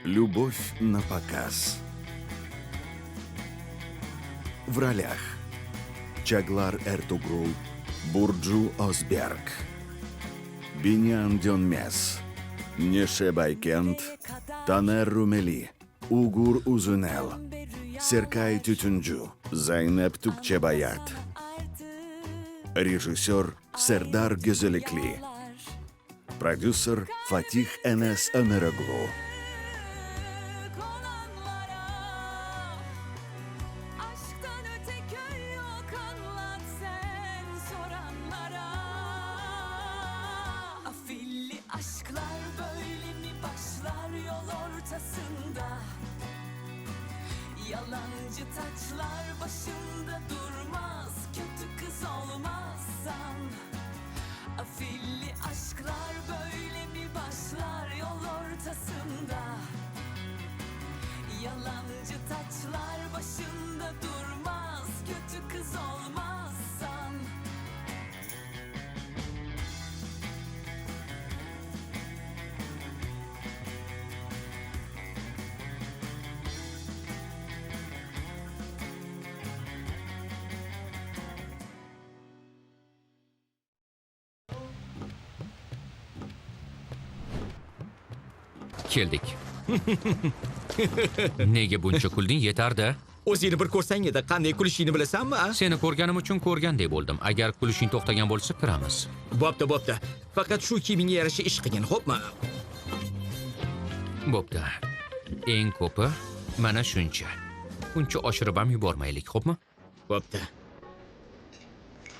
Любовь на показ. В ролях Чаглар Эртугрул, Бурджу Озберг, Бинян Дönmez, Неше Байкент, Танер Румели, Угур Узунел, Серкай Тютюнджу, Зайнеп Тукчебаят. Режиссер Сердар Гезелекли. Продюсер Фатих Энес Эмераглу. Aşklar böyle mi başlar yol ortasında? Yalancı taçlar başında durmaz, kötü kız olmazsan. Afilli aşklar böyle mi başlar yol ortasında? Yalancı taçlar başında durmaz, kötü kız olmazsan. Keldik. Nega buncha kulding? Yetar-da. O'zingni bir ko'rsang edi, qanday kulishingni bilasanmi? Seni ko'rganim uchun ko'rgandek bo'ldim. Agar kulishing to'xtagan bo'lsa, kiramiz. Bo'pti. Faqat shu kiyimingga yarasha ish qilgin, xo'pmi? Bo'pti. Eng ko'pi mana shuncha. Uncha oshirib ham yubormaylik, xo'pmi? Bo'pti.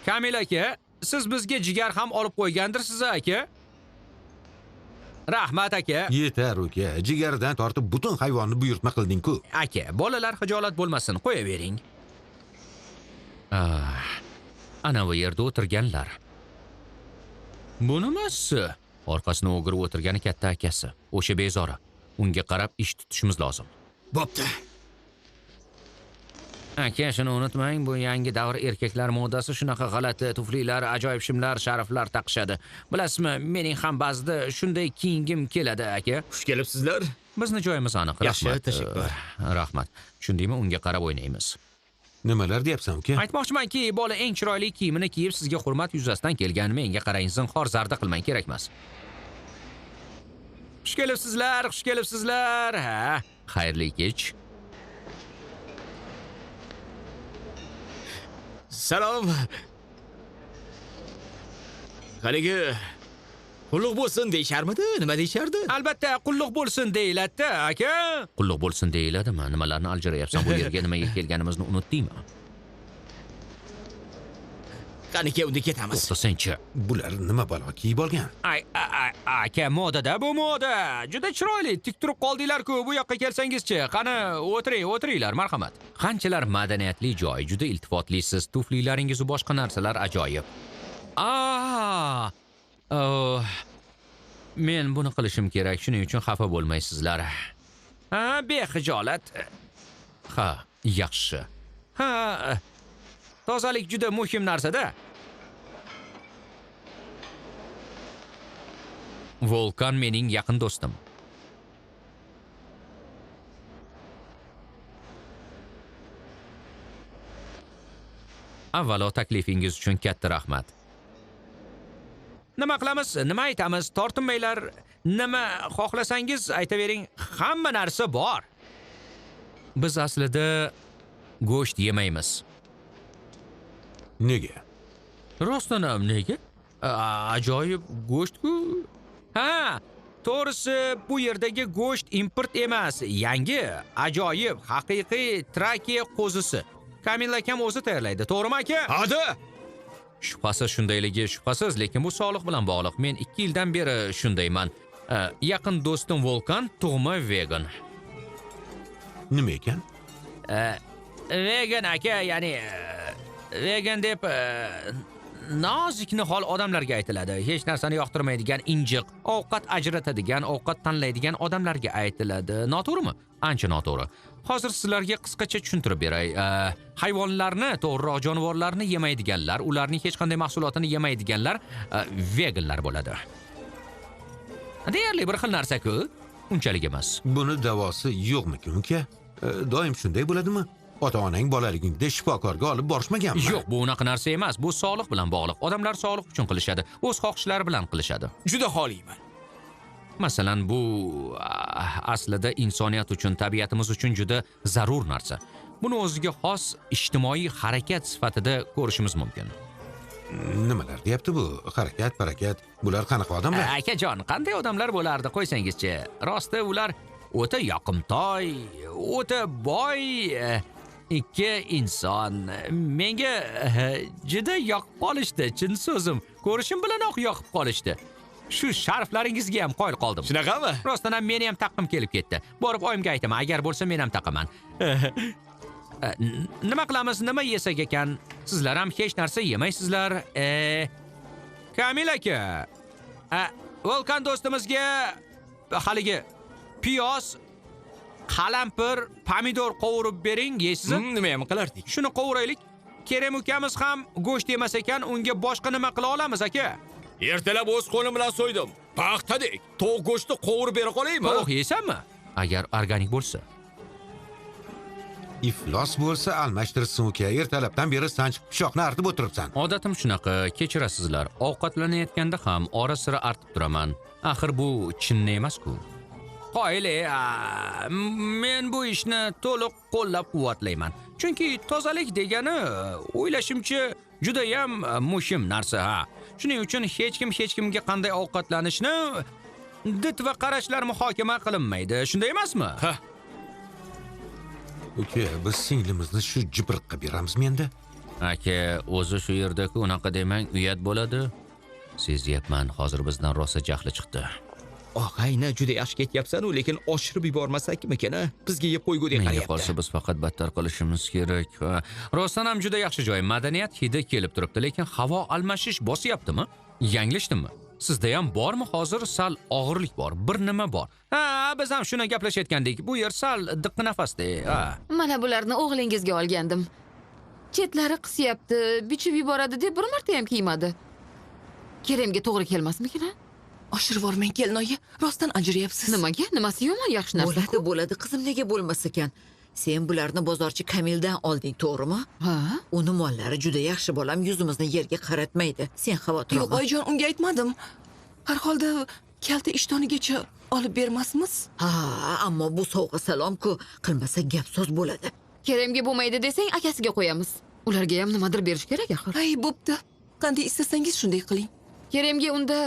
Kamil aka, siz bizga jigar ham olib qo'ygandirsiz, aka? Rahmat aka. Yetar uka, jigardan tortib butun hayvonni buyurtma qilding-ku. Aka, bolalar xijolat bo'lmasin, qo'yavering. Ana bu yerda o'tirganlar. Bu nimasi? Orqasini o'girib o'tirgani katta akasi. O'sha bezori. Unga qarab ish tutishimiz lozim. Bo'pti. Aka, shuni unutmang, bu yangi davr erkaklar modasi shunaqa g'alati tuflilar, ajoyib shimlar, sharflar taqishadi. Bilasizmi, mening ham ba'zida shunday kiyingim keladi, aka. Xush kelibsizlar. Bizni joyimiz aniq. Yaxshi, tashakkur. Rahmat. Shundaymi, unga qarab o'ynaymiz. Nimalar deyapsan uka? Aytmoqchimanki, bola eng chiroyli kiyimini kiyib sizga hurmat yuzasidan kelgan, menga qarang, zinhor zarda qilmang, kerak emas. Xush kelibsizlar. Ha, xayrli kech. Salom. Haligi qulluq bo'lsin deyisharmidi? Nima deyishardi? Albatta, qulluq bo'lsin deyiladi-da, aka. Qulluq bo'lsin deyiladimi? Nimalarni aljirayapsan? Bu yerga nimaga kelganimizni unutdingmi? Qani unda ketamiz. To'xtasanchi. Bular nima balo kiyib olgan? Aka, moda-da, bu moda. Juda chiroyli, tik turib qoldinglar-ku. Bu yoqqa kelsangizchi. Qani, o'tiringlar, marhamat. Qanchalar madaniyatli joy, juda iltifotlisiz. Tuflilaringiz va boshqa narsalar ajoyib. Men buni qilishim kerak, shuning uchun xafa bo'lmaysizlar. Bexijolat. Ha, yaxshi. Tozalik juda muhim narsa-da. Volkan mening yaqin do'stim. Avvalo taklifingiz uchun katta rahmat. Nima qilamiz? Nima aytamiz? Tortinmanglar. Nima xohlasangiz aytavering. Hamma narsa bor. Biz aslida go'sht yemaymiz. Nega? Rostdan ham nega? Ajoyib go'sht-ku. To'g'risi bu yerdagi go'sht import emas, yangi, ajoyib, haqiqiy Trakiya qo'zisi. Kamil akam o'zi tayyorlaydi, to'g'rimi aka? Hadi. Shubhasiz shundayligi shubhasiz, lekin bu sog'liq bilan bog'liq. Men 2 yildan beri shundayman. Yaqin do'stim Volkan tug'ma vegan. Nima ekan? Vegan aka, ya'ni vegan deb nozik nihol odamlarga aytiladi. Hech narsani yoqtirmaydigan, injiq, ovqat ajratadigan, ovqat tanlaydigan odamlarga aytiladi. Noto'g'rimi? Ancha noto'g'ri. Hozir sizlarga qisqacha tushuntirib beray. Hayvonlarni, to'g'riroq jonivorlarni yemaydiganlar, ularning hech qanday mahsulotini yemaydiganlar veganlar bo'ladi. Deyarli bir xil narsa-ku. unchalik emas. Buni davosi yo'qmikin, uka? Doim shunday bo'ladimi? Ota-onang bolaligingda shifokorga olib borishmaganmi? Yo'q, bu unaqa narsa emas. Bu sog'liq bilan bog'liq. Odamlar sog'liq uchun qilishadi, o'z xohishlari bilan qilishadi. Juda xoliyman. Masalan, bu aslida insoniyat uchun, tabiatimiz uchun juda zarur narsa. Buni o'ziga xos ijtimoiy harakat sifatida ko'rishimiz mumkin. Nimalar deyapti bu? Harakat. Bular qanaqa odamlar? Akajon, qanday odamlar bo'lardi qo'ysangizchi? Rosti ular o'ta yoqimtoy, o'ta boy ikki inson. Menga juda yoqib qolishdi, chin so'zim. Ko'rishim bilanoq yoqib qolishdi. Shu sharflaringizga ham qoyil qoldim. Shunaqami? Rostdan ham meni ham taqqim kelib ketdi. Borib oyimga aytaman, agar bo'lsa men ham taqaman. Nima qilamiz, nima yesak ekan? Sizlar ham hech narsa yemaysizlar. Kamil aka, Volkan do'stimizga haligi piyoz, qalampir, pomidor qovurib bering, yeysizmi? Nima ham qilardik? Shuni qovuraylik. Kerem ukamiz ham go'sht yemas ekan, unga boshqa nima qila olamiz aka? Ertalab o'z qo'lim bilan so'ydim. Paxtadek. Tovuq go'shtini qovurib bera qolaymi? Tovuq yeysanmi? Agar organik bo'lsa. Iflos bo'lsa almashtirsin, uka. Ertalabdan beri sanchiq pishoqni artib o'tiribsan. Odatim shunaqa, kechirasizlar. Ovqatlanayotganda ham ora-sira artib turaman. Axir bu chinni emas-ku. Qoyil, men bu ishni to'liq qo'llab-quvvatlayman. Chunki tozalik degani o'ylashimcha juda ham muhim narsa, ha. Shuning uchun hech kimga qanday ovqatlanishni did va qarashlar muhokama qilinmaydi. Shunday emasmi? Ha. Uka, biz singlimizni shu jibriqqa beramizmi endi? Aka, o'zi shu yerda-ku unaqa demang, uyat bo'ladi. Sezyapman, hozir bizdan rosa jahli chiqdi. Og'ayna juda yaxshi ketyapsan-u, lekin oshirib yubormasakmikin, ha? Bizga yeb qo'ygudek Menga qarayapti. qolsa biz faqat battar qilishimiz kerak. Rostdan ham juda yaxshi joy, madaniyat hidi kelib turibdi, lekin havo almashish bosyaptimi? Yanglishdimmi? Sizda ham bormi hozir sal og'irlik bor, bir nima bor. Ha, biz ham shuni gaplashayotgandik. Bu yer sal diqqi nafasda. Ha. Mana bularni o'g'lingizga olgandim. Chetlari qisyapti, bichib yuboradi deb bir marta ham kiymadi. Keremga to'g'ri kelmasmikin? Oshirib vormang kelinoyi, rostdan ajrayapsiz. Nimaga? Nimasi yomon, yaxshi narsa. Bo'ladi, qizim, nega bo'lmas ekan? Sen bularni bozorchi Kamildan olding, to'g'rimi? Ha? Uni mollari juda yaxshi, bolam, yuzimizni yerga qaratmaydi. Sen xavotir Yo'q, olma. oyijon, unga aytmadim. Har holda kalta ishtonigacha olib bermasmiz? Ha, ammo bu sovg'a salom-ku, qilmasa gap so'z bo'ladi. Keremga bo'lmaydi desang, akasiga qo'yamiz. Ularga ham nimadir berish kerak axir. Ay, bo'pti. Qanday istasangiz shunday qiling. Keremga unda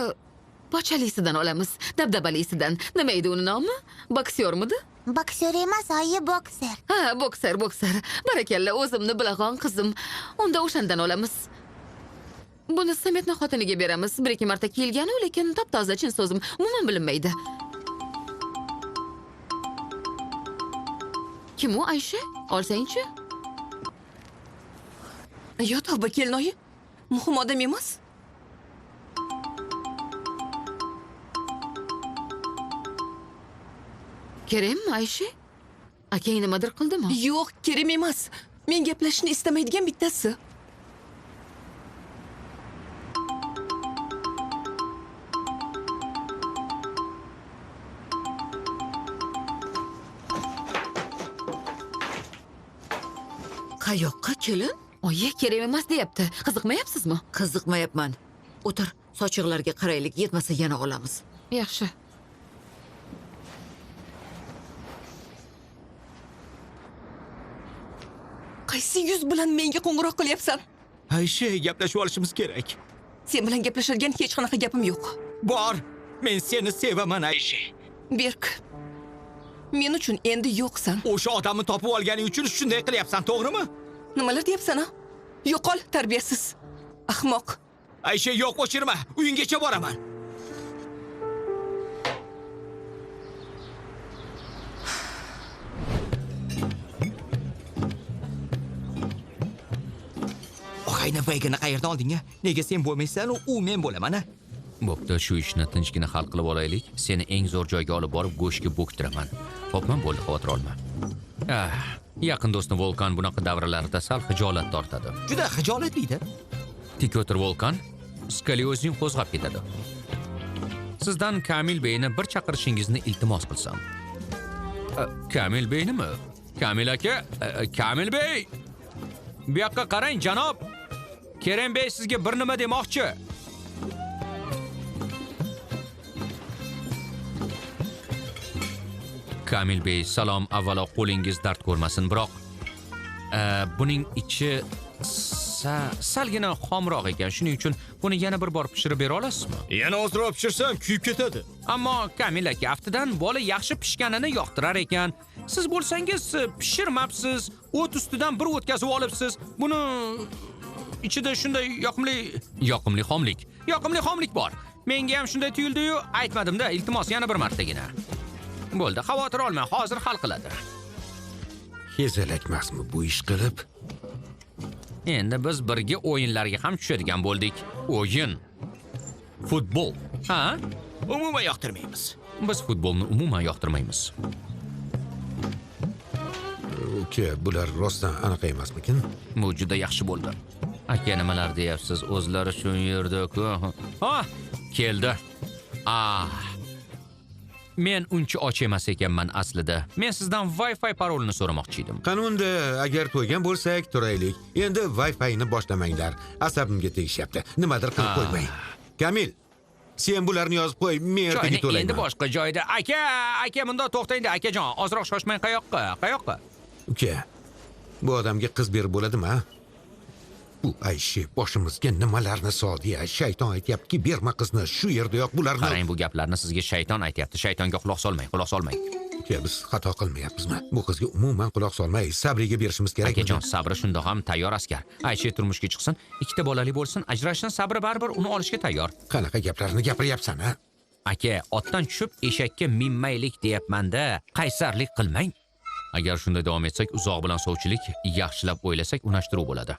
pochalisidan olamiz, dabdabalisidan. Nima edi uni nomi? Boksyormidi? Boksyor emas, oyi, bokser. Ha, bokser. Barakalla, o'zimni bilag'on qizim. Unda o'shandan olamiz. Buni Sametni xotiniga beramiz. Bir-ikki marta kelgan-u, lekin top-toza, chin so'zim, umuman bilinmaydi. Kim u, Aysha? Olsang-chi? Yo, tavba kelinoyi. Muhim odam emas. Keremmi, Aysha? Akang nimadir qildimi? Yo'q, Kerem emas. Men gaplashishni istamaydigan bittasi. Qayoqqa, kelin? Oyi, Kerem emas deyapti. Qiziqmayapsizmi? Qiziqmayapman. O'tir, sochiqlarga qaraylik, yetmasa yana olamiz. Yaxshi. Qaysi yuz bilan menga qo'ng'iroq qilyapsan? Aysha, gaplashib olishimiz kerak. Sen bilan gaplashadigan hech qanaqa gapim yo'q. Bor. Men seni sevaman, Aysha. Berk. Men uchun endi yo'qsan. O'sha odamni topib olganing uchun shunday qilyapsan, to'g'rimi? Nimalar deyapsan, ha? Yo'qol, tarbiyasiz. Ahmoq. Aysha, yo'q, o'chirma. Uyinggacha boraman. Og'ayni vaygini qayerdan olding-a? Nega sen bo'lmaysan, u men bo'laman-a? Bo'pti, shu ishni tinchgina hal qilib olaylik. Seni eng zo'r joyga olib borib go'shtga bo'ktiraman. Xo'pmi, bo'ldi, xavotir olma. Yaqin do'stni Volkan bunaqa davrlarda sal xijolat tortadi. Juda xijolatli-da. Tik o'tir Volkan, skoliozing qo'zg'ab ketadi. Sizdan Kamil Beyni bir chaqirishingizni iltimos qilsam. Kamil Beynimi? Kamil aka, Kamil Bey. Bu yoqqa qarang, janob. Kerem Bey sizga bir nima demoqchi. Kamil Bey, salom. Avvalo qo'lingiz dard ko'rmasin, biroq buning ichi salgina xomroq ekan. Shuning uchun buni yana bir bor pishirib bera olasizmi? Yana ozroq pishirsam kuyib ketadi. Ammo Kamil aka, aftidan bola yaxshi pishganini yoqtirar ekan. Siz bo'lsangiz pishirmabsiz, o't ustidan bir o'tkazib olibsiz. Buni ichida shunday yoqimli xomlik bor. Menga ham shunday tuyuldi-yu, aytmadim-da, iltimos yana bir martagina. Bo'ldi, xavotir olmang, hozir hal qiladi. Hezalakmasmi bu ish qilib? Endi biz birga o'yinlarga ham tushadigan bo'ldik. O'yin. Futbol. Ha? Umuman yoqtirmaymiz. Biz futbolni umuman yoqtirmaymiz. Uka, bular rostdan anaqa emasmikin? Bu juda yaxshi bo'ldi. Aka, nimalar deyapsiz? O'zlari shu yerda-ku. Ha, keldi. Men uncha och emas ekanman aslida. Men sizdan Wi-Fi parolini so'ramoqchi edim. Qanunda agar to'ygan bo'lsak, turaylik. Endi Wi-Fi'ni boshlamanglar. Asabimga tegishyapti. Nimadir qilib qo'ymang. Kamil, sen bularni yozib qo'y, men ertaga to'layman. Endi boshqa joyda. Aka, bunda to'xtangda, akajon. Ozroq shoshmang, qayoqqa? Uka, bu odamga qiz berib bo'ladimi, ha? Bu Ayshi boshimizga nimalarni soldi? Shayton aytayapti, berma qizni, shu yerdayoq bularni. Qarang, bu gaplarni sizga shayton aytayapti. Shaytonga quloq solmang. Uka, biz xato qilmayapmizmi? Bu qizga umuman quloq solmay, Sabriga berishimiz kerak. Akajon, Sabri shundoq ham tayyor askar. Ayshi turmushga chiqsin, ikkita bolali bo'lsin, ajrashsin, Sabri baribir uni olishga tayyor. Qanaqa gaplarni gapiryapsan, ha? Aka, otdan tushib eshakka minmaylik deyapman-da. Qaysarlik qilmang. Agar shunday davom etsak, uzoq bilan sovchilik, yaxshilab o'ylasak, unashtiruv bo'ladi.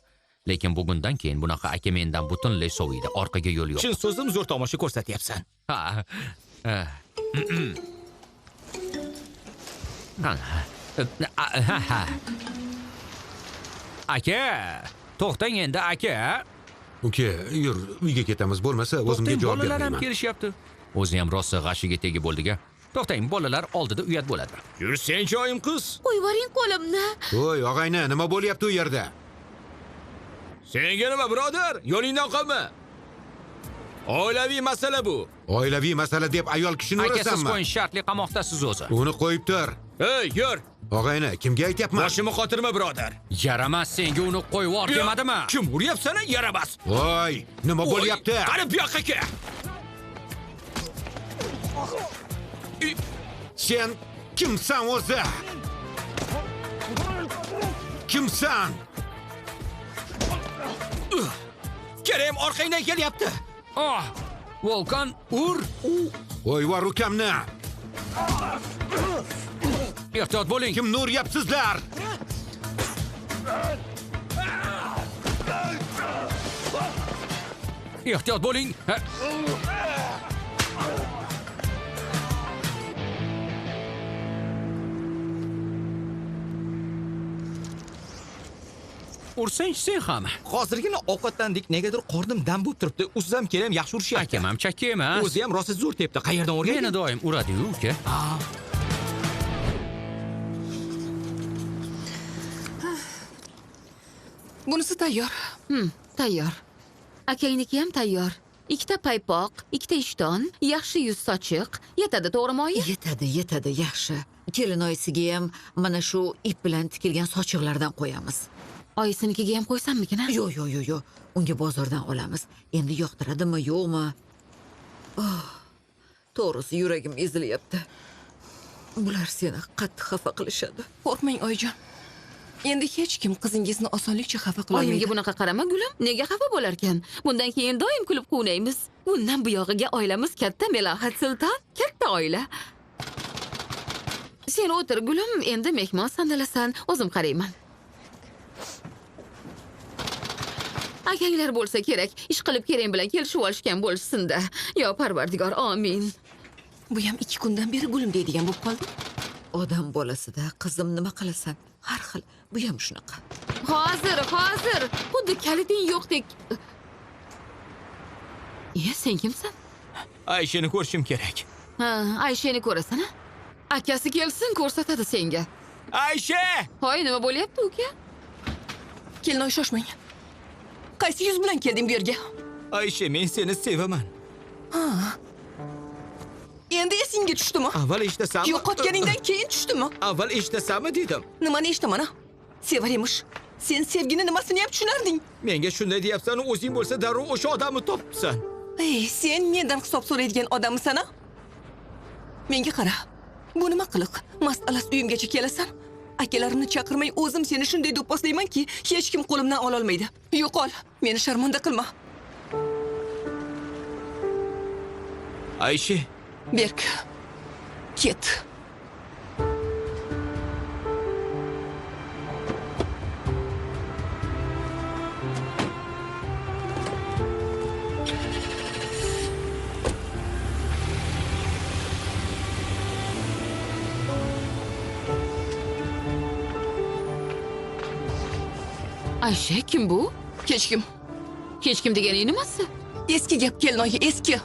Lekin bugundan keyin bunaqa aka mendan butunlay soviydi. Orqaga yo'l yo'q. Chin so'zim, zo'r tomosha ko'rsatyapsan. Aka, to'xtang endi, aka. Uka, yur, uyga ketamiz, bo'lmasa o'zimga javob Bolalar ham bermayman. kelishyapti. O'zi ham rosa g'ashiga tegib bo'ldiga. To'xtang, bolalar oldida uyat bo'ladi. Yursang joyim qiz. Qo'yib yuboring qo'limni. Voy, og'ayni, nima bo'lyapti u yerda? Senga nima, birodar? Yo'lingdan qolma. Oilaviy masala bu. Oilaviy masala deb ayol kishini Aka, siz urasanmi? qo'ying, shartli qamoqdasiz o'zi. Uni qo'yib tur. Ey, yur. Og'ayni, kimga aytyapman? Boshimni qotirma, birodar. Yaramas, senga uni qo'yib yubor demadimi? Kim uryapsan, yaramas. Voy, nima bo'lyapti? Qani bu yoqqa kel. Sen kimsan o'zi? Kimsan? Kerem orqangdan kelyapti. Volkan, ur! Voy, var ukamni. Ehtiyot bo'ling. Kimni uryapsizlar? Ehtiyot bo'ling. Ursang sen ham. Hozirgina ovqatlandik, negadir qornim dam bo'lib turibdi. Uzam Kerem yaxshi urishyapti. Akam ham chakka emas. O'zi ham rosa zo'r tepdi. Qayerdan o'rganding? Meni doim uradi-yu, uka. Bunisi tayyor. Tayyor. Akangniki ham tayyor. Ikkita paypoq, ikkita ishton, yaxshi yuz sochiq. Yetadi, to'g'rimi, oyi? Yetadi, yaxshi. Kelinoyisiga ham mana shu ip bilan tikilgan sochiqlardan qo'yamiz. Oyisinikiga ham qo'ysammikin, ha? Yo'q. Unga bozordan olamiz. Endi yoqtiradimi, yo'qmi? To'g'risi yuragim ezilyapti. Bular seni qattiq xafa qilishadi. Qo'rqmang, oyijon. Endi hech kim qizingizni osonlikcha xafa qila olmaydi. Oyimga bunaqa qarama, gulim. Nega xafa bo'larkan? Bundan keyin doim kulib quvnaymiz. Bundan bu yog'iga oilamiz katta, Melahat Sulton, katta oila. Sen o'tir, gulim. Endi mehmon sandalasan, o'zim qarayman. Akanglar bo'lsa kerak, ish qilib Kerem bilan kelishib olishgan bo'lsin-da. Yo Parvardigor, amin. Bu ham 2 kundan beri gulim deydigan bo'lib qoldi. Odam bolasida qizim nima qilasan? Har xil. Bu ham shunaqa. Hozir. Xuddi kaliting yo'qdek. Sen kimsan? Ayshani ko'rishim kerak. Ha, Ayshani ko'rasan, a? Akasi kelsin, ko'rsatadi senga. Aysha! Hoy, nima bo'lyapti, uka? Kelinoy shoshmang. Qaysi yuz bilan kelding bu yerga? Aysha, men seni sevaman. Endi esingga tushdimi? Avval eshitasanmi? Yo'qotganingdan keyin tushdimi? Avval eshitasanmi dedim. Nimani eshitaman, a? Sevar emish. Sen sevgini nimasini ham tushunarding? Menga shunday deyapsan, o'zing bo'lsa darrov o'sha odamni topibsan. Ey, sen mendan hisob so'raydigan odammisan, a? Menga qara. Bu nima qiliq? Masalas uyimgacha kelasan. Akalarimni chaqirmay o'zim seni shunday do'pposlaymanki, hech kim qo'limdan ola olmaydi. Yo'qol, meni sharmanda qilma. Aysha, Berk. Ket. Aysha, kim bu? Hech kim. Hech kim deganing nimasi? Eski gap kelinoyi, eski.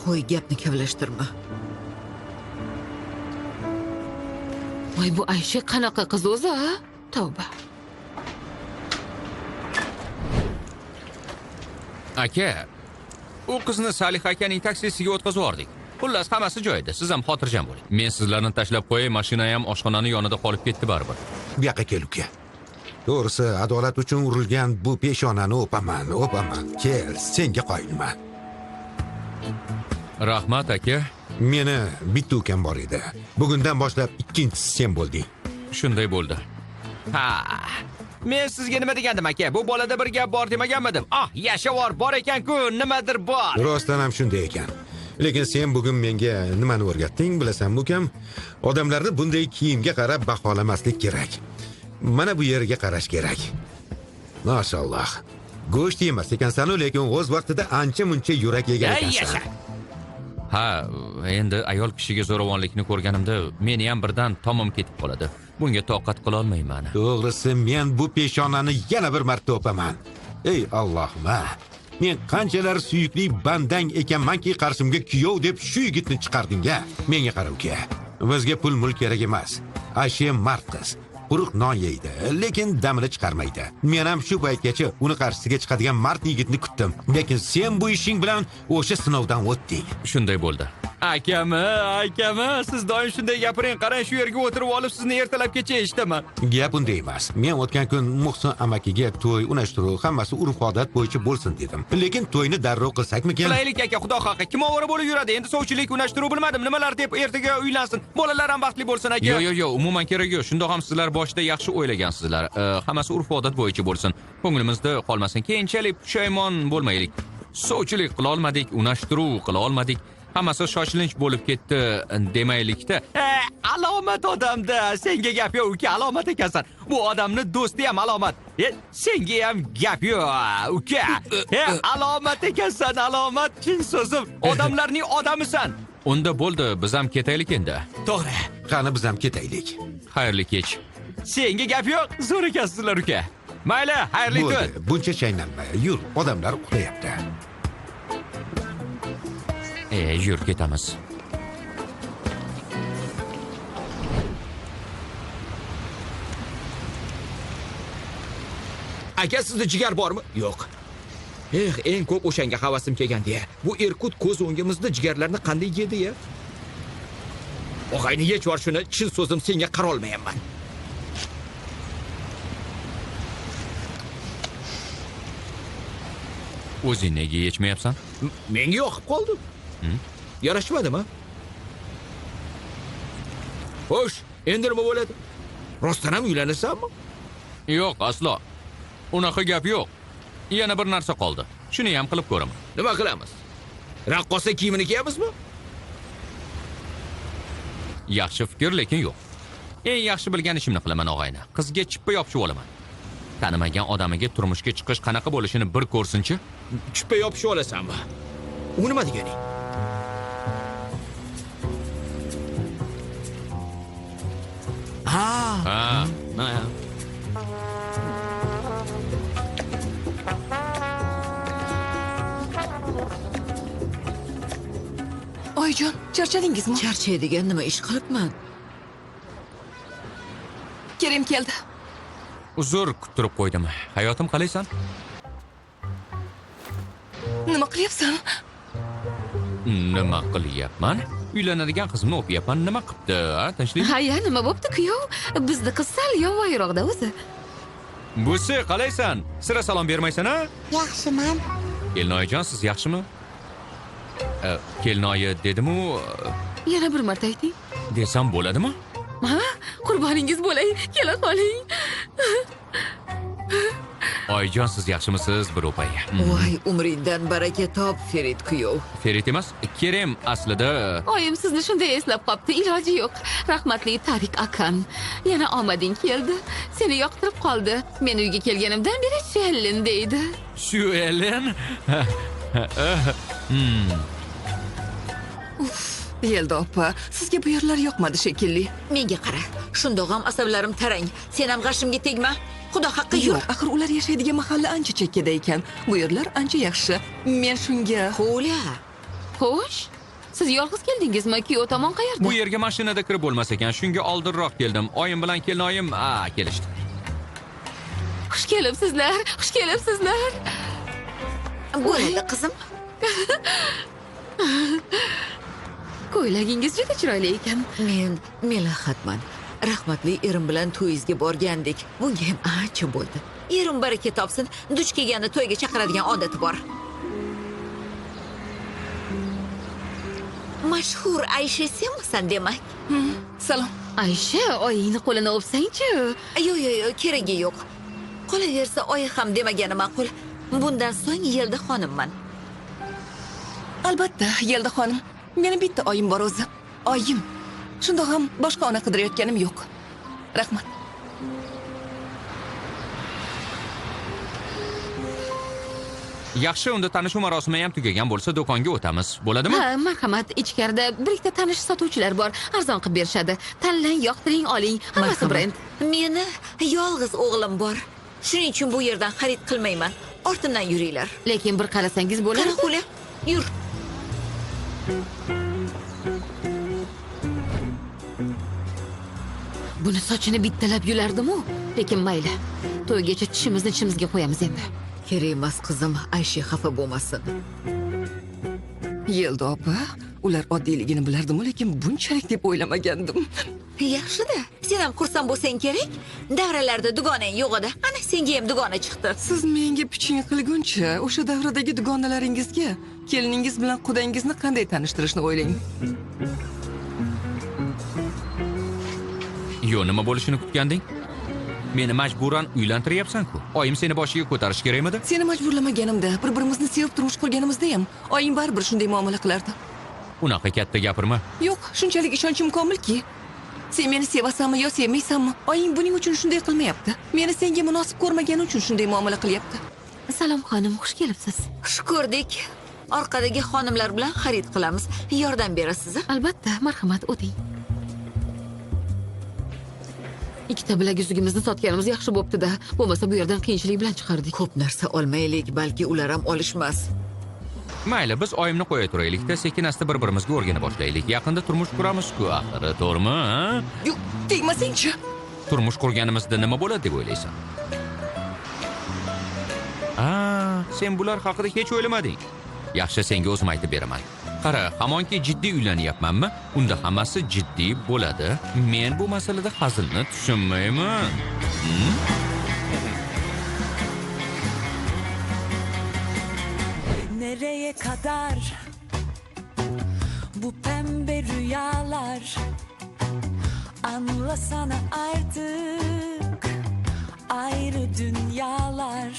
Qo'y, gapni kavlashtirma. Voy, bu Aysha qanaqa qiz o'zi, a? Tavba. Aka, u qizni Salih akaning taksisiga o'tkazib yubordik. Xullas, hammasi joyida. Siz ham xotirjam bo'ling. Men sizlarni tashlab qo'yay, mashina ham oshxonani yonida qolib ketdi baribir. Bu yoqqa kel, uka. To'g'risi, adolat uchun urilgan bu peshonani o'paman. Kel, senga qoyilman. Rahmat aka. Meni bitta ukam bor edi. Bugundan boshlab ikkinchisi sen bo'lding. Shunday bo'ldi. Ha. Men sizga nima degandim aka? Bu bolada bir gap bor demaganmidim? Ah, yashavor bor ekan-ku, nimadir bor. Rostdan ham shunday ekan. Lekin sen bugun menga nimani o'rgatding, bilasanmi ukam? Odamlarni bunday kiyimga qarab baholamaslik kerak. Mana bu yerga qarash kerak. Maşallah. Go'sht yemas ekansan-ku, lekin o'z vaqtida ancha-muncha yurak yegan ekansan. Ha, endi ayol kishiga zo'ravonlikni ko'rganimda meni ham birdan tomim ketib qoladi. Bunga toqat qila olmayman. To'g'risi, men bu peshonani yana bir marta o'paman. Ey Allohim, men qanchalar suyukli bandang ekanmanki, qarshimga kuyov deb shu yigitni chiqarding-a. Menga qara uka. Bizga pul mul kerak emas. Aysha mard qiz. Quruq non yeydi, lekin damini chiqarmaydi. Men ham shu paytgacha uni qarshisiga chiqadigan mard yigitni kutdim. Lekin sen bu ishing bilan o'sha sinovdan o'tding. Shunday bo'ldi. Akami, siz doim shunday gapiring. Qarang, shu yerga o'tirib olib sizni ertalab kecha eshitaman. Gap unday emas. Men o'tgan kun Muhsin amakiga to'y unashtiruv, hammasi urf-odat bo'yicha bo'lsin dedim. Lekin to'yni darrov qilsakmikan? Qilaylik aka, xudo haqqi. Kim ovora bo'lib yuradi? Endi sovchilik unashtiruv bilmadim. Nimalar deb ertaga uylansin. Bolalar ham baxtli bo'lsin aka. Yo'q, umuman kerak yo'q. Shunda ham sizlar boshida yaxshi o'ylagansizlar. Hammasi urf-odat bo'yicha bo'lsin. Ko'nglimizda qolmasin. Keyinchalik pushaymon bo'lmaylik. Sovchilik qila olmadik, unashtiruv qila olmadik. Hammasi shoshilinch bo'lib ketdi demaylikda. Alomat odamda. Senga gap yo'q, uka, alomat ekansan. Bu odamni do'sti ham alomat. Senga ham gap yo'q, uka. Alomat ekansan, alomat. Chin so'zim, odamlarning odamisan. Unda bo'ldi, biz ham ketaylik endi. To'g'ri. Qani biz ham ketaylik. Xayrli kech. Senga gap yo'q, zo'r ekansizlar, uka. Mayli, xayrli kun. Bo'ldi, buncha chaynanma. Yur, odamlar uxlayapti. Yur, ketamiz. Aka, sizda jigar bormi? Yo'q. Eng ko'p o'shanga havasim kelgan-da. Bu Irkut ko'z o'ngimizda jigarlarni qanday yedi-ya? Og'ayni yech bor shuni, chin so'zim senga qara olmayapman. O'zing nega yechmayapsan? Menga yoqib qoldi. Yarashmadimi? Xo'sh, endi nima bo'ladi? Rostdan ham uylanasanmi? Yo'q, aslo. Unaqa gap yo'q. Yana bir narsa qoldi. Shuni ham qilib ko'raman. Nima qilamiz? Raqqosa kiyimini kiyamizmi? Yaxshi fikr, lekin yo'q. Eng yaxshi bilgan ishimni qilaman, og'ayni. Qizga chippa yopishib olaman. Tanimagan odamiga turmushga chiqish qanaqa bo'lishini bir ko'rsinchi. Chippa yopishib olasanmi? U nima deganing? Ha. Oyijon, charchadingizmi? Charchaydigan nima ish qilibman? Kerem keldi. Uzr kuttirib qo'ydim. Hayotim qalaysan? Nima qilyapsan? Nima qilyapman? Uylanadigan qizimni o'pyapman. Nima qilibdi? Ha, tinchlik? Haya, nima bo'pti kuyov? Bizni qiz sal yovvoyiroqda o'zi. Busi, qalaysan? Sira salom bermaysan, ha? Yaxshiman. Kelinoyijon, siz yaxshimi? Kelinoyi dedimu, Yana bir marta ayting. desam bo'ladimi? Ha? Qurboningiz bo'lay. Kela qoling. Oyijon, siz yaxshimisiz? Bir o'pay. Voy, umringdan baraka top, Ferit kuyov. Ferit emas, Kerem aslida Oyim sizni shunday eslab qopti, iloji yo'q. Rahmatli Tarik akan. Yana omading keldi. Seni yoqtirib qoldi. Men uyga kelganimdan beri Shellin deydi. shu Ellen. Yelda opa, sizga bu yerlar yoqmadi shekilli. Menga qara. Shundoq ham asablarim tarang. Sen ham g'ashimga tegma. Xudo haqqi Yo'q, yo'q. axir ular yashaydigan mahalla ancha chekkada ekan. Bu yerlar ancha yaxshi. Men shunga Xo'la. Xo'sh, siz yolg'iz keldingizmi? Kuyov tomon qayerda? Bu yerga mashinada kirib bo'lmas ekan. Shunga oldinroq keldim. Oyim bilan kelinoyim, kelishdi. Xush kelibsizlar. Xush kelibsizlar. Bo'ladi qizim. Ko'ylagingiz juda chiroyli ekan. Men Melahatman. Rahmatli erim bilan to'yingizga borgandik. Bunga ham ancha bo'ldi. Erim baraka topsin, duch kelganni to'yga chaqiradigan odati bor. Mashhur Aysha senmisan demak? salom. Aysha, oyingni qo'lini o'psang-chi. Yo'q, keragi yo'q. Qolaversa oyi ham demagani ma'qul. Bundan so'ng Yelda xonimman. Albatta, Yelda xonim. Meni bitta oyim bor o'zi. Oyim. Shundoq ham boshqa ona qidirayotganim yo'q. Rahmat. Yaxshi, unda tanishuv marosimi ham tugagan bo'lsa, do'konga o'tamiz. Bo'ladimi? Ha, marhamat, ichkarida bir ikkita tanish sotuvchilar bor. Arzon qilib berishadi. Tanlang, yoqtiring, oling. Hammasi brend. Meni yolg'iz o'g'lim bor. Shuning uchun bu yerdan xarid qilmayman. Ortimdan yuringlar. Lekin bir qarasangiz bo'ladi. Qara Xo'la, yur. Buni sochini bittalab yulardim-u. Lekin mayli. To'ygacha tishimizni tishimizga qo'yamiz endi. Kerak emas qizim, Aysha xafa bo'lmasin. Yelda opa, ular oddiyligini bilardim, lekin bunchalik deb o'ylamagandim. Yaxshi-da. Sen ham xursand bo'lsang kerak. Davralarda dugonang yo'q edi. Ana senga ham dugona chiqdi. Siz menga piching qilguncha, o'sha davradagi dugonalaringizga keliningiz bilan qudangizni qanday tanishtirishni o'ylang. Yo'q, nima bo'lishini kutganding? Meni majburan uylantiryapsan-ku. Oyim seni boshiga ko'tarish kerakmidi? Seni majburlamaganimda, bir-birimizni sevib turmush qurganimizda ham oying baribir shunday muomala qilardi. Unaqa katta gapirma. Yo'q, shunchalik ishonchim komilki. Sen meni sevasanmi yo sevmaysanmi? Oying buning uchun shunday qilmayapti. Meni senga munosib ko'rmagani uchun shunday muomala qilyapti. Salom xonim, xush kelibsiz. Xush ko'rdik. Orqadagi xonimlar bilan xarid qilamiz. Yordam berasiz. Albatta, marhamat, o'ting. Ikkita bilak uzugimizni sotganimiz yaxshi bo'pti-da. Bo'lmasa bu yerdan qiyinchilik bilan chiqardik. Ko'p narsa olmaylik, balki ular ham olishmas. Mayli, biz oyimni qo'ya turaylik-da, sekin-asta bir-birimizga o'rgana boshlaylik. Yaqinda turmush quramiz-ku, axir, to'g'rimi? Yo'q, tegmasang-chi. Turmush qurganimizda nima bo'ladi deb o'ylaysan? Sen bular haqida hech o'ylamading. Yaxshi, senga o'zim aytib beraman. Qara, hamonki jiddiy uylanyapmanmi? Unda hammasi jiddiy bo'ladi. Men bu masalada hazilni tushunmayman. Nereye kadar bu pembe rüyalar? Anlasana artık ayrı dünyalar.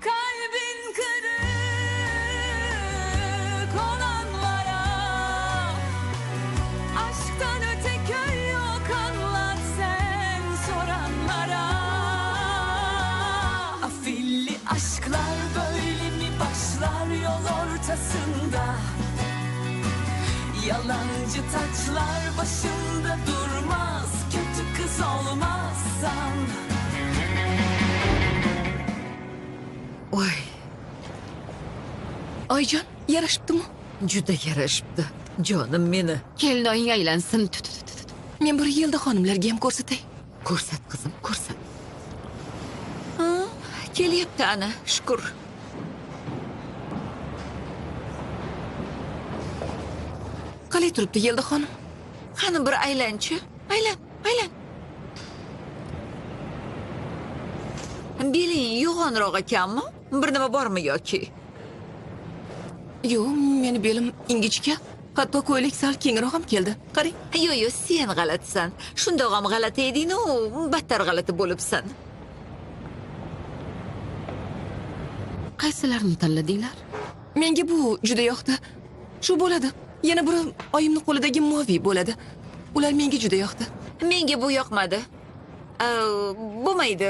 Kalbin kırık olanlara aşktan öte köy yok, anlat sen soranlara. Afilli aşklar böyle mi başlar yol ortasında? Yalancı taçlar başında durmaz, kötü kız olmazsan. Oy, Oyjon, yarashibdimi? Juda yarashibdi. Jonim meni. Kelinoying aylansin. Men bir Yelda xonimlarga ham ko'rsatay. Ko'rsat qizim, ko'rsat. Ha, kelyapti ana, shukr. Qalay turibdi Yelda xonim? Qani bir aylanchi. Aylan. Beling yo'g'onroq ekanmi? Bir nima bormi yoki? Yo'q, meni belim ingichka. Hatto ko'ylak sal kengroq ham keldi. Qarang. Yo, sen g'alatisan. Shundoq ham g'alati eding-u, battar g'alati bo'libsan. Qaysilarini tanladinglar? Menga bu juda yoqdi. Shu bo'ladi. Yana biri oyimning qo'lidagi moviy bo'ladi. Ular menga juda yoqdi. Menga bu yoqmadi. Bo'lmaydi.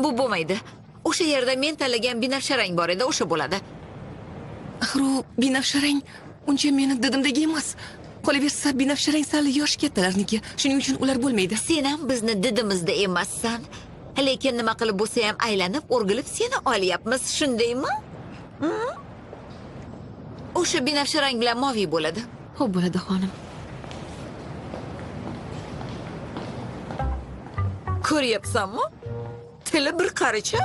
Bu bo'lmaydi. O'sha yerda men tanlagan binafsha rang bor edi, o'sha bo'ladi. Axir u binafsha rang uncha meni didimdagi emas. Qolaversa binafsha rang sal yosh kattalarniki. Shuning uchun ular bo'lmaydi. Sen ham bizni didimizda emassan. Lekin nima qilib bo'lsa ham aylanib, o'rgilib seni olyapmiz, shundaymi? O'sha binafsha rang bilan moviy bo'ladi. Xo'p bo'ladi xonim. Ko'ryapsanmi? Tili bir qaricha.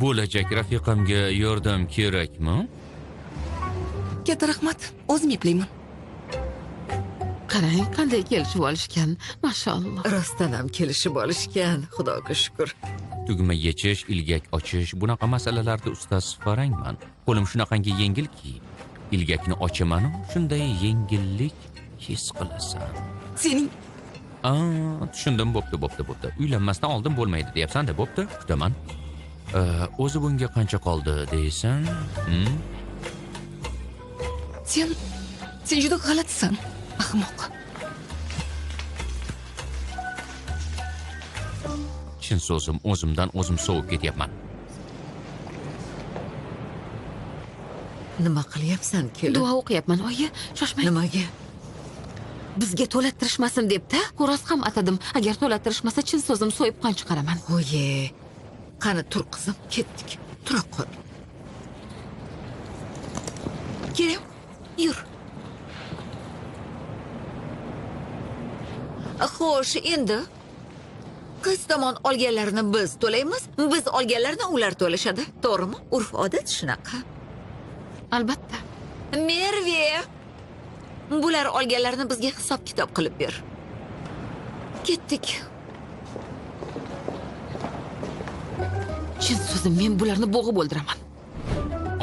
Bo'lajak rafiqamga yordam kerakmi? Katta rahmat. O'zim eplayman. Qarang, qanday kelishib olishgan. Mashalloh. Rostdan ham kelishib olishgan, xudoga shukr. Tugma yechish, ilgak ochish, bunaqa masalalarda ustoz farangman. Qo'lim shunaqangi yengilki, ilgakni ochaman, shunday yengillik his qilasan. Sening Tushundim, bo'pti. Uylanmasdan oldin bo'lmaydi deyapsan-da, bo'pti, kutaman. O'zi bunga qancha qoldi deysan? Sen juda g'alatisan, ahmoq. Chin so'zim, o'zimdan o'zim sovib ketyapman. Nima qilyapsan, kelin? Duo o'qiyapman, oyi. Shoshmang. Nimaga? Bizga to'lattirishmasin deb-da, xo'roz ham atadim. Agar to'lattirishmasa, chin so'zim so'yib qon chiqaraman. Oye. Qani tur qizim, ketdik. Tura qol. Keling, yur. Xo'sh, endi qiz tomon olganlarini biz to'laymiz, biz olganlarini ular to'lashadi. To'g'rimi? Urf-odat shunaqa. Albatta. Merve, bular olganlarini bizga hisob-kitob qilib ber. Ketdik. Chin so'zim, men bularni bo'g'ib o'ldiraman.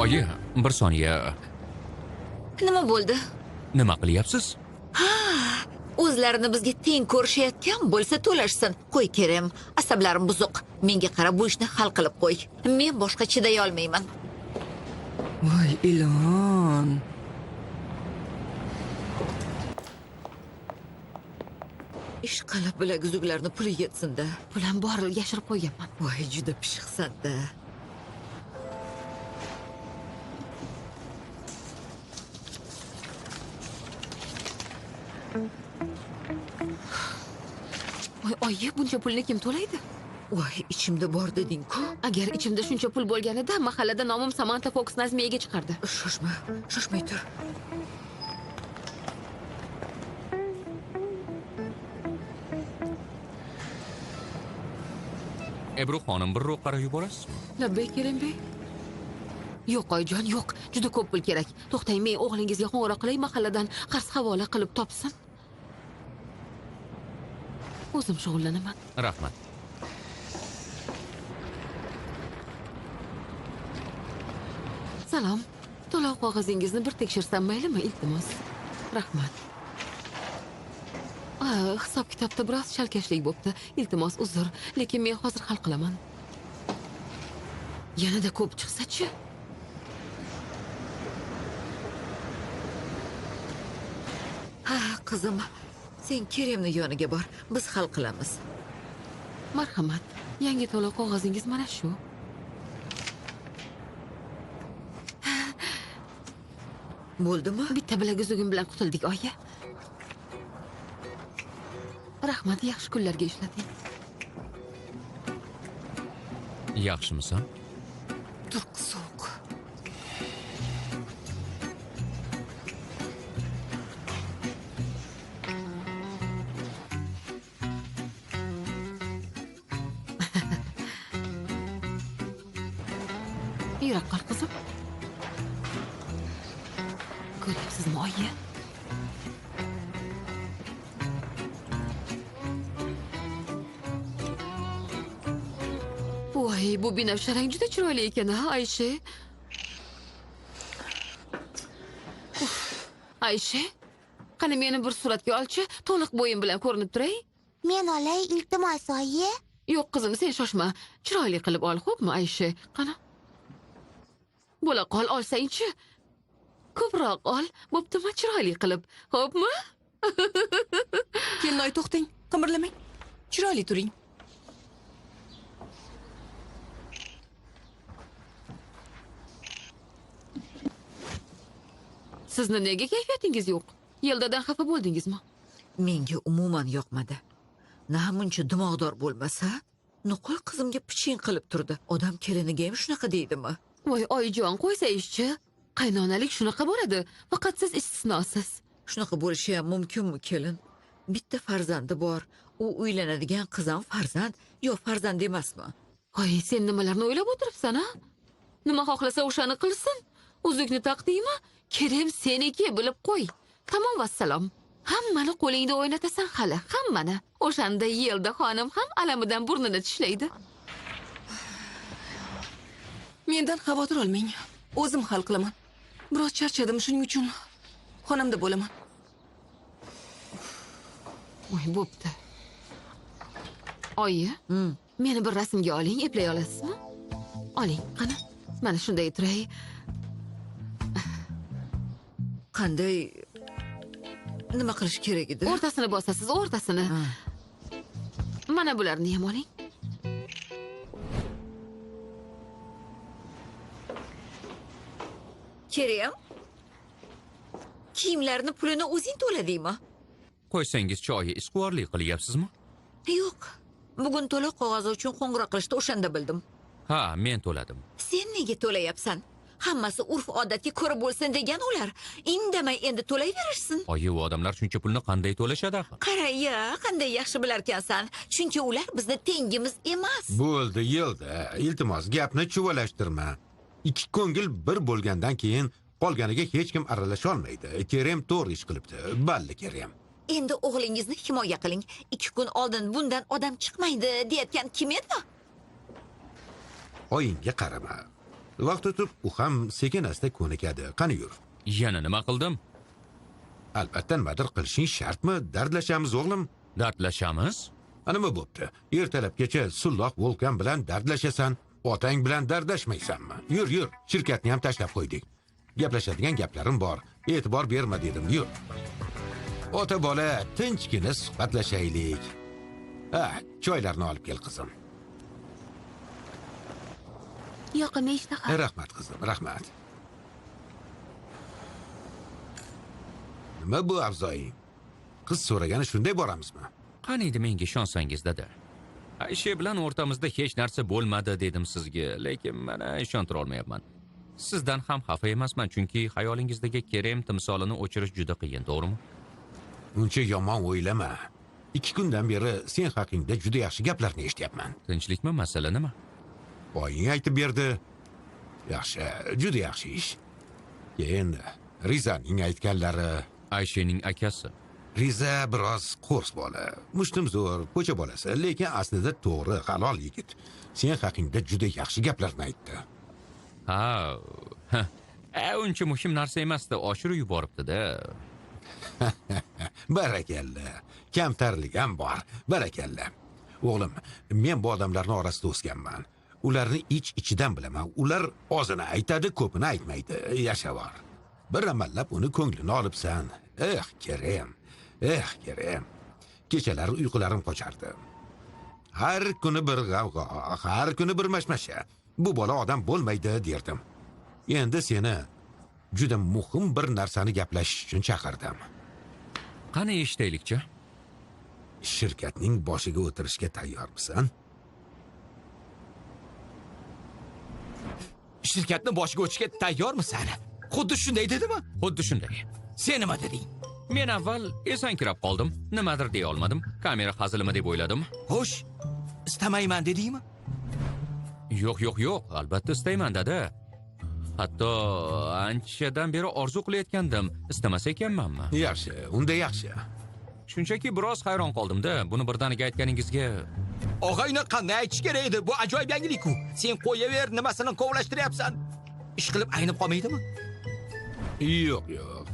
Oyi, bir soniya. Nima bo'ldi? Nima qilyapsiz? O'zlarini bizga teng ko'rishayotgan bo'lsa to'lashsin. Qo'y Kerem, asablarim buzuq. Menga qarab bu ishni hal qilib qo'y. Men boshqa chiday olmayman. Voy ilon. Ishqalab bilaguzuklarni puli yetsin-da. Pulam bor, yashirib qo'yganman. Voy, juda pishiqsan-da. Voy, oyi, buncha pulni kim to'laydi? Voy, ichimda bor deding-ku. Agar ichimda shuncha pul bo'lganida, mahallada nomim Samantha Fox Nazmiyaga chiqardi. Shoshmay tur. Ebru xonim, bir ro'q qarab yuborasizmi? Labbay Kerembey. Yo'q oyijon, yo'q. Juda ko'p pul kerak. To'xtang, men o'g'lingizga qo'ng'iroq qilay, mahalladan qarz havola qilib topsin. O'zim shug'ullanaman. Rahmat. Salom. To'lov qog'ozingizni bir tekshirsam maylimi, iltimos? Rahmat. Hisob-kitobda biroz shalkashlik bo'pti. Iltimos, uzr, lekin men hozir hal qilaman. Yanada ko'p chiqsa-chi? Ha, qizim, sen Keremni yoniga bor. Biz hal qilamiz. Marhamat. Yangi to'lov qog'ozingiz mana shu. Bo'ldimi? Bitta bilaguzugim bilan qutuldik, oyi. Rahmat, yaxshi kunlarga ishlating. Yaxshimisan? Turq sovuq. Yura qol qizim. Ko'ryapsizmi, oyi? Voy, bu binafsharang juda chiroyli ekan, ha, Aysha? Uf, Aysha, qani meni bir suratga olchi, to'liq bo'yim bilan ko'rinib turay. Men olay, iltimos, oyi. Yo'q, qizim, sen shoshma. Chiroyli qilib ol, xo'pmi, Aysha? Qani? Bo'la qol, olsang-chi. Ko'proq ol, bo'ptimi, chiroyli qilib, xo'pmi? Kelinoy, to'xtang, qimirlamang. Chiroyli turing. Sizni nega kayfiyatingiz yo'q? Yeldadan xafa bo'ldingizmi? Menga umuman yoqmadi. Namuncha dimog'dor bo'lmasa, nuqul qizimga piching qilib turdi. Odam keliniga ham shunaqa deydimi? Voy, oyijon, qo'ysangizchi. Qaynonalik shunaqa bo'ladi. Faqat siz istisnosiz. Shunaqa bo'lishi ham mumkinmi, kelin? Bitta farzandi bor. U uylanadigan qiz ham farzand, yo farzand emasmi? Voy, sen nimalarni o'ylab o'tiribsan, ha? Nima xohlasa o'shani qilsin. Uzukni taqdingmi? Kerem seniki, bilib qo'y. Tamom, vassalom. Hammani qo'lingda o'ynatasan hali, hammani. O'shanda Yelda xonim ham alamidan burnini tishlaydi. Mendan xavotir olmang. O'zim hal qilaman. Biroz charchadim, shuning uchun xonamda bo'laman. Voy, bo'pti. Oyi, meni bir rasmga oling, eplay olasizmi? Oling, qani. Mana shunday turay. Qanday nima qilish kerak edi? O'rtasini bosasiz, o'rtasini. Mana bularni ham oling. Kerem? Kiyimlarni pulini o'zing to'ladingmi? Qo'ysangizchi, oyi, isqvorlik qilyapsizmi? Yo'q. Bugun to'lov qog'ozi uchun qo'ng'iroq qilishda o'shanda bildim. Ha, men to'ladim. Sen nega to'layapsan? Hammasi urf odatga ko'ra bo'lsin degan ular. Indamay endi to'layverishsin. Oyi, u odamlar shuncha pulni qanday to'lashadi axir? Qara-ya, qanday yaxshi bilarkansan. Chunki ular bizni tengimiz emas. Bo'ldi, Yelda. Iltimos, gapni chuvalashtirma. Ikki ko'ngil bir bo'lgandan keyin qolganiga hech kim aralasha olmaydi. Kerem to'g'ri ish qilibdi. Balli Kerem. Endi o'g'lingizni himoya qiling. 2 kun oldin bundan odam chiqmaydi deyotgan kim edi? Oyingga qarama. Vaqt o'tib u ham sekin-asta ko'nikadi. Qani yur. Yana nima qildim? Albatta nimadir qilishing shartmi? Dardlashamiz o'g'lim. Dardlashamiz? Nima bo'pti? Ertalabgacha Sulloq Volkan bilan dardlashasan, otang bilan dardlashmaysanmi? Yur, yur. Shirkatni ham tashlab qo'ydik. Gaplashadigan gaplarim bor. E'tibor berma dedim, yur. Ota bola tinchgina suhbatlashaylik. Choylarni olib kel, qizim. Yoqimli ishtaha. Rahmat, qizim, rahmat. Nima bu avzoying? Qiz so'ragani shunday boramizmi? Qaniydi menga ishonsangiz dedi. Aysha bilan o'rtamizda hech narsa bo'lmadi dedim sizga, lekin mana ishontira olmayapman. Sizdan ham xafa emasman, chunki xayolingizdagi Kerem timsolini o'chirish juda qiyin, to'g'rimi? Uncha yomon o'ylama. 2 kundan beri sen haqingda juda yaxshi gaplarni eshityapman. Tinchlikmi, masala nima? Oying aytib berdi. Yaxshi, juda yaxshi ish. Keyin Rizaning aytganlari. Ayshaning akasi. Riza biroz qo'rs bola, mushtim zo'r, ko'cha bolasi, lekin aslida to'g'ri, halol yigit. Sen haqingda juda yaxshi gaplarni aytdi. Uncha muhim narsa emasdi, oshirib yuboribdi-da. Barakalla. Kamtarlik ham bor. Barakalla. O'g'lim, men bu odamlarning orasida o'sganman. Ularni ich-ichidan bilaman. Ular ozini aytadi, ko'pini aytmaydi. Yashavor. Bir amallab uni ko'nglini olibsan. Kerem. Kerem. Kechalari uyqularim qochardi. Har kuni bir g'avg'o, har kuni bir mashmasha. Bu bola odam bo'lmaydi derdim. Endi seni juda muhim bir narsani gaplashish uchun chaqirdim. Qani eshitaylikchi? Shirkatning boshiga o'tirishga tayyormisan? Shirkatni boshiga o'tishga tayyormisan? Xuddi shunday dedimi? Xuddi shunday. Sen nima deding? Men avval esankirab qoldim. Nimadir deya olmadim. Kamera hazilimi deb o'yladim. Xo'sh, istamayman dedingmi? Yo'q, albatta istayman dada. Hatto anchadan beri orzu qilayotgandim. Istamasa ekanmanmi? Yaxshi, unda yaxshi. Shunchaki biroz hayron qoldim-da. Buni birdaniga aytganingizga Og'ayni qanday aytish kerak edi? Bu ajoyib yangilik-ku. Sen qo'yaver, nimasini kovlashtiryapsan? Ish qilib aynib qolmaydimi? Yo'q,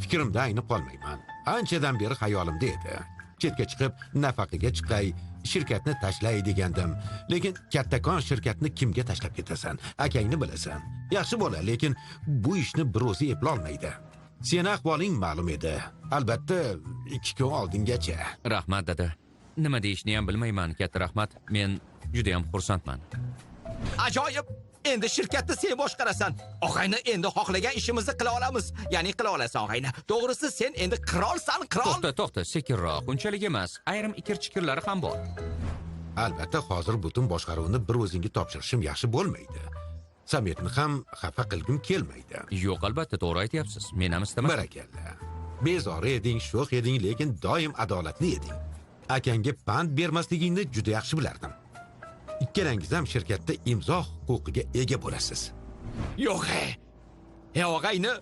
fikrimda aynib qolmayman. Anchadan beri xayolimda edi. Chetga chiqib, nafaqaga chiqay, shirkatni tashlay degandim. Lekin kattakon shirkatni kimga tashlab ketasan? Akangni bilasan. Yaxshi bola, lekin bu ishni bir o'zi eplay olmaydi. Seni ahvoling ma'lum edi. Albatta, 2 kun oldingacha. rahmat dada. Nima deyishni ham bilmayman. Katta rahmat. Men juda ham xursandman. Ajoyib! Endi shirkatni sen boshqarasan. Og'ayni endi xohlagan ishimizni qila olamiz. Ya'ni qila olasan og'ayni. To'g'risi sen endi qirolsan, qirol. To'xta, sekinroq. Unchalik emas. Ayrim ikir-chikirlari ham bor. Albatta, hozir butun boshqaruvni bir o'zingga topshirishim yaxshi bo'lmaydi. Sametni ham xafa qilgim kelmaydi. Yo'q, albatta to'g'ri aytyapsiz. Men ham istamasam. Barakalla. Bezori eding, sho'x eding, lekin doim adolatli eding. Akangga pand bermasligingni juda yaxshi bilardim. Ikkalangiz ham shirkatda imzo huquqiga ega bo'lasiz. Yo'q. Og'ayni,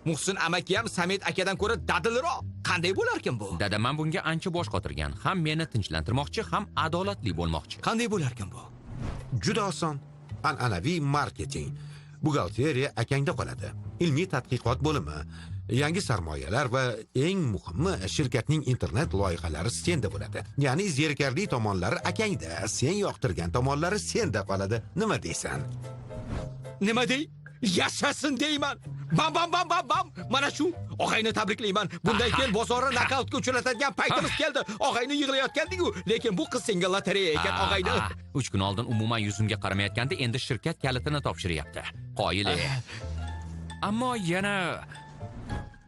Muhsin amaki ham Samet akadan ko'ra dadilroq. Qanday bo'larkin bu? Dada, men bunga ancha bosh qotirgan. Ham meni tinchlantirmoqchi, ham adolatli bo'lmoqchi. Qanday bo'larkin bu? Juda oson. An'anaviy marketing. Buxgalteriya akangda qoladi. Ilmiy tadqiqot bo'limi, yangi sarmoyalar va eng muhimi shirkatning internet loyihalari senda bo'ladi. Ya'ni zerikarli tomonlari akangda, sen yoqtirgan tomonlari senda qoladi. Nima deysan? Nima dey? Yashasin deyman. Bam. Mana shu. Og'ayni tabriklayman. Bundan keyin bozorni nokautga uchratadigan paytimiz keldi. Og'ayni yig'layotgandik-ku, lekin bu qiz senga lotereya ekan, og'ayni. 3 kun oldin umuman yuzimga qaramayotganda endi shirkat kalitini topshiryapti. Qoyil. Ammo yana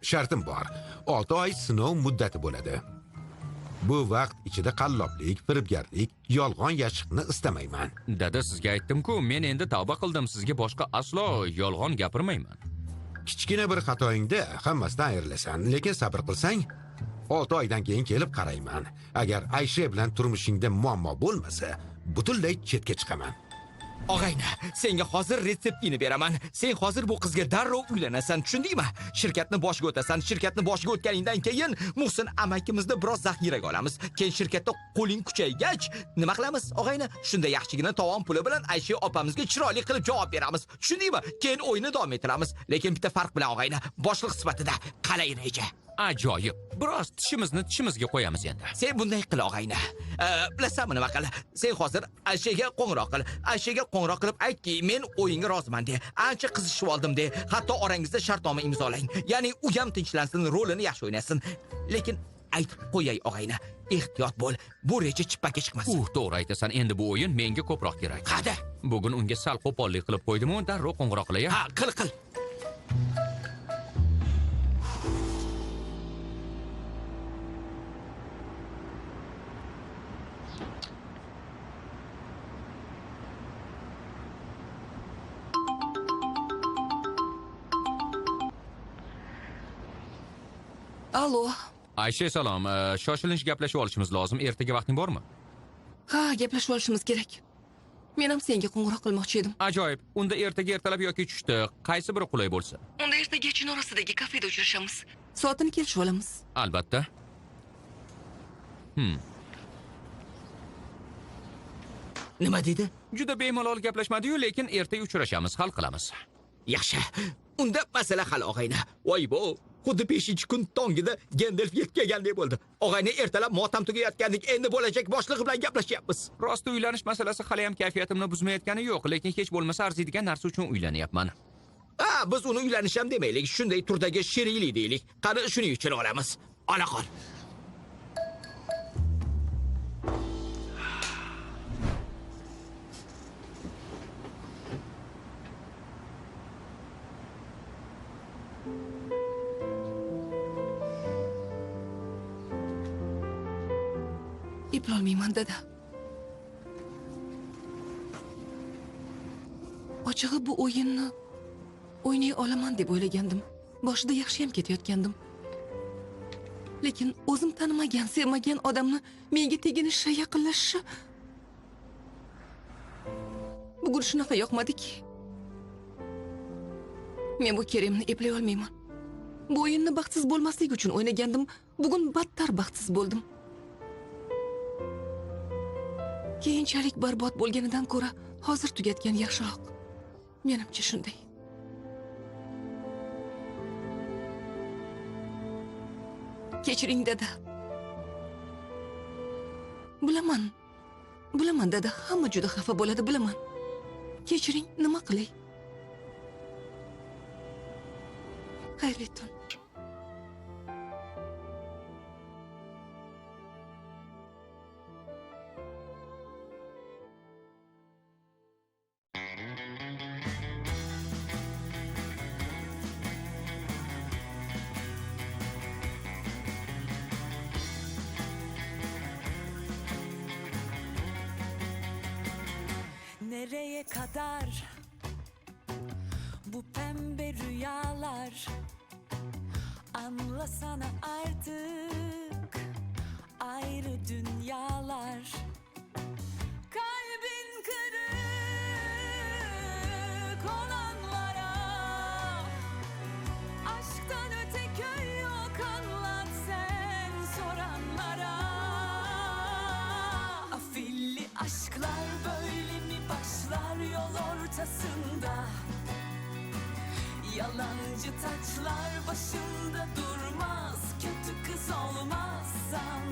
Shartim bor. 6 oy sinov muddati bo'ladi. Bu vaqt ichida qalloblik, firibgarlik, yolg'on yashiqni istamayman. dada, sizga aytdim-ku, men endi tavba qildim. Sizga boshqa aslo yolg'on gapirmayman. Kichkina bir xatoyingda hammasidan ayrilasan, lekin sabr qilsang, 6 oydan keyin kelib qarayman. Agar Aysha bilan turmushingda muammo bo'lmasa, butunlay chetga chiqaman. Og'ayni, senga hozir retseptini beraman. Sen hozir bu qizga darrov uylanasan, tushundingmi? Shirkatni boshiga o'tasan. Shirkatni boshiga o'tganingdan keyin Muhsin amakimizni biroz zaxiraga olamiz. Keyin shirkatda qo'ling kuchaygach, nima qilamiz, og'ayni? Shunda yaxshigina tovon puli bilan Aysha opamizga chiroyli qilib javob beramiz. Tushundingmi? Keyin o'yinni davom ettiramiz. Lekin bitta farq bilan, og'ayni, boshliq sifatida qalay reja. Ajoyib. Biroz tishimizga qo'yamiz endi. Sen bunday qil, og'ayni. Bilasanmi nima qil? Sen hozir Ayshaga qo'ng'iroq qil. Ayshaga qo'ng'iroq qilib aytki, men o'yinga roziman de. Ancha qizishib oldim de. Hatto orangizda shartnoma imzolang. Ya'ni u ham tinchlansin, rolini yaxshi o'ynasin. Lekin aytib qo'yay, og'ayni, ehtiyot bo'l. Bu reja chippakka chiqmasin. To'g'ri aytasan. Endi bu o'yin menga ko'proq kerak. Qada. Bugun unga sal qo'pollik qilib qo'ydim-ku, darrov qo'ng'iroq qilay. Ha, qil. Allo. Aysha, salom. Shoshilinch gaplashib olishimiz lozim. Ertaga vaqting bormi? Ha, gaplashib olishimiz kerak. Men ham senga qo'ng'iroq qilmoqchi edim. Ajoyib. Unda ertaga ertalab yoki tushda qaysi biri qulay bo'lsa? Unda ertaga chinorasidagi kafeda uchrashamiz. Soatini kelishib olamiz. Albatta. Nima dedi? Juda bemalol gaplashmadi-yu, lekin ertaga uchrashamiz, hal qilamiz. Yaxshi. Unda masala hal, og'ayni. Voy bo, xuddi 5-kun tongida Gendalf yetib kelgandek bo'ldi. Og'ayni ertalab motam tugayotgandik, endi bo'lajak boshlig'i bilan gaplashyapmiz. Rosti uylanish masalasi hali ham kayfiyatimni buzmayotgani yo'q, lekin hech bo'lmasa arziydigan narsa uchun uylanyapman. Biz uni uylanish ham demaylik, shunday turdagi sheriklik deylik. Qani shuning uchun olamiz. Ola qol. Eplolmayman, dada. Ochig'i bu o'yinni o'ynay olaman deb o'ylagandim. Boshida yaxshiyam ketayotgandim. Lekin o'zim tanimagan, sevmagan odamni menga teginishi, yaqinlashishi bugun shunaqa yoqmadiki. Men bu Kerimni eplay olmayman. Bu o'yinni baxtsiz bo'lmaslik uchun o'ynagandim. Bugun battar baxtsiz bo'ldim. Keyinchalik barbod bo'lganidan ko'ra hozir tugatgan yaxshiroq. Menimcha shunday. Kechiring dada. Bilaman dada, hamma juda xafa bo'ladi, bilaman. Kechiring, nima qilay? Xayrli tun. Nereye kadar bu pembe rüyalar? Anlasana artık ayrı dünyalar. Kalbin kırık olanlara aşktan öte köy yok, anlat sen soranlara. Afilli aşklar böyle mi başlar yol ortasında? Yalancı taçlar başında durmaz, kötü kız olmazsan.